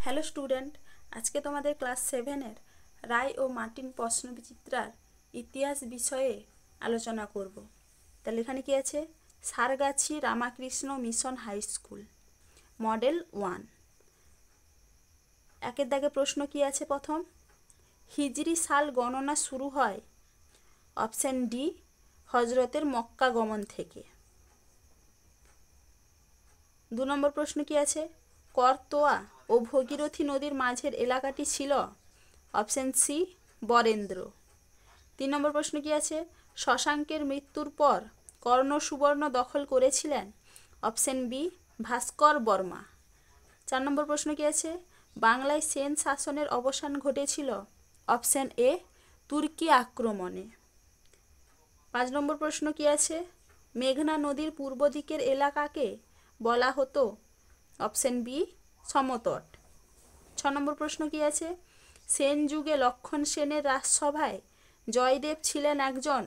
Hello student, আজকে তোমাদের class 7-এর রায় ও Martin প্রশ্নবিচিত্রার ইতিহাস বিষয়ে আলোচনা করব। তাহলে এখানে কি আছে? Sargachhi Ramakrishna mission high school, model 1। একের দাগে প্রশ্ন কি আছে? প্রথম, হিজরি সাল গণনা শুরু হয় অপশন ডি হজরতের মক্কা গমন থেকে। 2 নম্বর প্রশ্ন কি আছে? করতোয়া ও ভগীরথী নদীর মাঝের এলাকাটি ছিল অপশন সি বরেন্দ্র। 3 নম্বর প্রশ্ন কি আছে? শশাঙ্কের মৃত্যুর পর কর্ণ সুবর্ণ দখল করেছিলেন অপশন বি ভাস্কর বর্মা। 4 নম্বর প্রশ্ন কি আছে? বাংলায় সেন শাসনের অবসান ঘটেছিল অপশন এ তুর্কি আক্রমণে। 5 নম্বর প্রশ্ন কি আছে? মেঘনা নদীর পূর্ব দিকের এলাকাকে বলা হতো অপশন বি সমতট। 6 নম্বর প্রশ্ন কি আছে? সেন যুগে লক্ষণ সেনের রাজসভায় জয়দেব ছিলেন একজন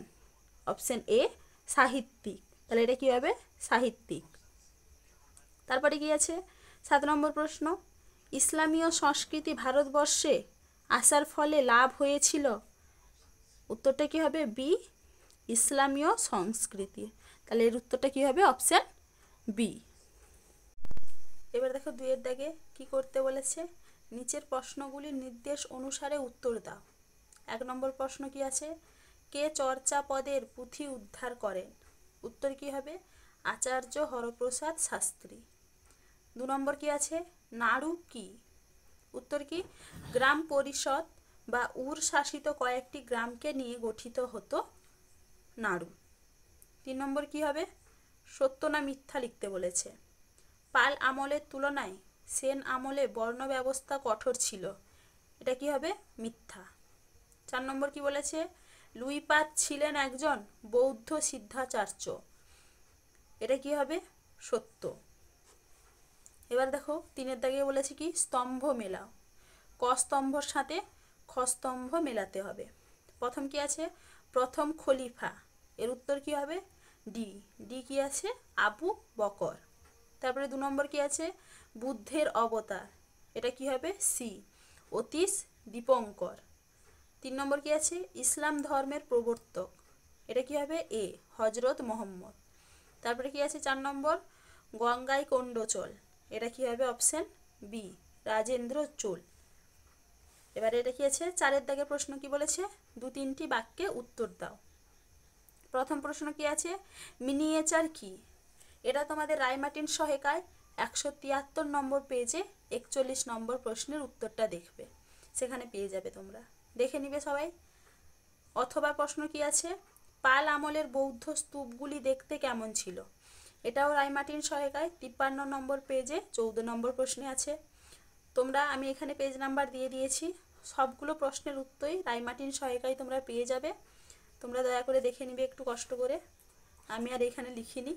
অপশন এ সাহিত্যিক। তাহলে এটা কি হবে? সাহিত্যিক। তারপরে কি আছে? 7 নম্বর প্রশ্ন, ইসলামীয় সংস্কৃতি ভারতবর্ষে আসার ফলে লাভ হয়েছিল। উত্তরটা কি হবে? বি ইসলামীয় সংস্কৃতি। তাহলে এর উত্তরটা কি হবে? Option B. এবার দেখো 2-এর দাগে কি করতে বলেছে? নিচের প্রশ্নগুলির নির্দেশ অনুসারে উত্তর দাও। 1 নম্বর প্রশ্ন কি আছে? কে চর্যাপদের পুঁথি উদ্ধার করেন? উত্তর কি হবে? আচার্য হরপ্রসাদ শাস্ত্রী। 2 নম্বর কি আছে? নাড়ু কি? উত্তর কি? গ্রাম পরিষদ বা উর শাসিত কয়েকটি গ্রামকে নিয়ে গঠিত হতো নাড়ু। 3 নম্বর কি হবে? সত্য না মিথ্যা লিখতে বলেছে। পাল আমলের তুলনায় সেন আমলে বর্ণ ব্যবস্থা কঠোর ছিল। এটা কি হবে? মিথ্যা। 4 নম্বর কি বলেছে? লুইপাদ ছিলেন একজন বৌদ্ধ সিদ্ধাচার্য। এটা কি হবে? সত্য। এবার দেখো 3-এর দাগে বলেছে কি? স্তম্ভ মেলাও। ক স্তম্ভর সাথে খ স্তম্ভ মেলাতে হবে। প্রথম কি আছে? প্রথম খলিফা। এর উত্তর কি হবে? ডি। ডি কি আছে? আবু বকর। তারপরে 2 নম্বর কি আছে? বুদ্ধের অবতার। এটা কি হবে? সি অতীশ দীপঙ্কর। 3 নম্বর কি আছে? ইসলাম ধর্মের প্রবর্তক। এটা কি হবে? এ হজরত মোহাম্মদ। তারপরে কি আছে? 4 নম্বর গঙ্গাই কোন্ড চল। এটা কি হবে? Option B Rajendra Chola. এবারে এটা কি আছে? 4-এর দাগে প্রশ্ন কি বলেছে? 2-3টি বাক্যে উত্তর দাও। প্রথম প্রশ্ন কি আছে? মিনিয়েচার কি? এটা তোমাদের রায়মার্টিন সহায়িকায় 173 নম্বর পেজে 41 নম্বর প্রশ্নের উত্তরটা দেখবে, সেখানে পেয়ে যাবে, তোমরা দেখে নিবে সবাই। অথবা প্রশ্ন কি আছে? পাল আমলের বৌদ্ধ স্তূপগুলি দেখতে কেমন ছিল? এটাও রায়মার্টিন সহায়িকায় 53 নম্বর পেজে 14 নম্বর প্রশ্নে আছে। তোমরা আমি এখানে পেজ নাম্বার দিয়ে দিয়েছি। সবগুলো প্রশ্নের উত্তরই রায়মার্টিন সহায়িকায় তোমরা পেয়ে যাবে। তোমরা দয়া করে দেখে নিবে একটু কষ্ট করে, আমি আর এখানে লিখিনি।